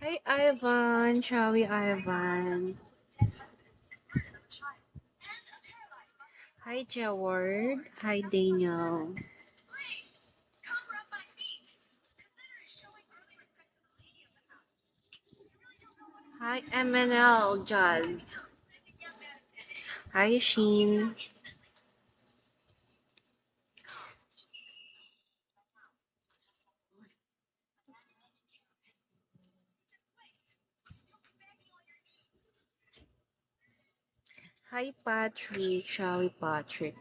Hi, Ivan. Shawi Ivan. Hi, Jaward. Hi, Daniel. Hi, MNL Jazz. Hi, Sheen. Hi, Patrick. Shawi Patrick.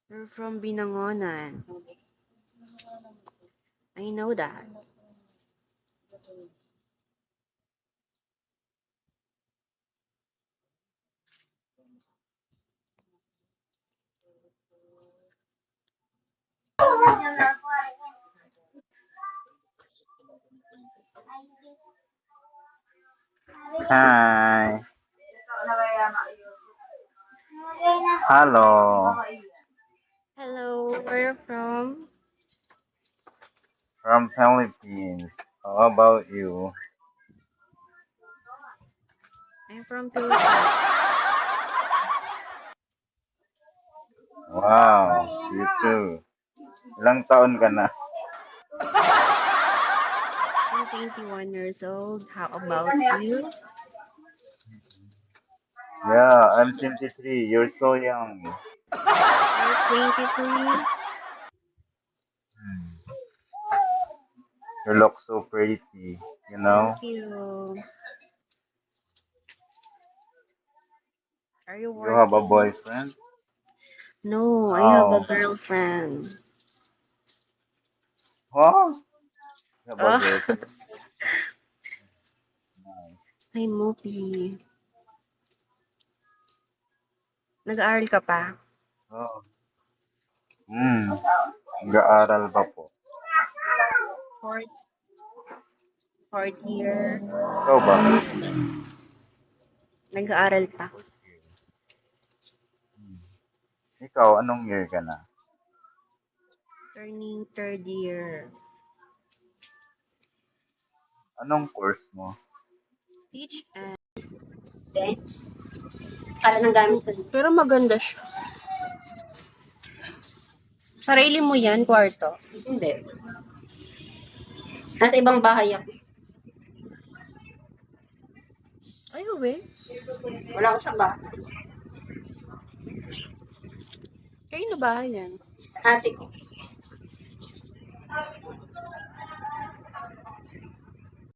You're from Binangonan. I know that. Hi. Hello. Hello, where you from? From Philippines. How about you? I'm from Philippines. Wow. You too. Ilang taon ka na? I'm 21 years old. How about you? Yeah, I'm 23. You're so young. You're 23. Hmm. You look so pretty, you know? Thank you. Are you You have a working? boyfriend? No, I have a Oh. girlfriend. Huh? You have a Ah, girlfriend? Nice. ay, Mopi. Nag-aaral ka pa? Oh. Nag-aaral pa po. Fourth, fourth year. Ikaw ba? Nag-aaral pa. Fourth year. Hmm. Ikaw, anong year ka na? Turning third year. Anong course mo? Teach and... Para ng gamit ko. Pero maganda siya. Sarili mo yan, kwarto? Hindi. Nasa ibang bahay ako. Ay, uwi. Wala ako sa bahay. Kayo na bahay yan? Sa ate ko.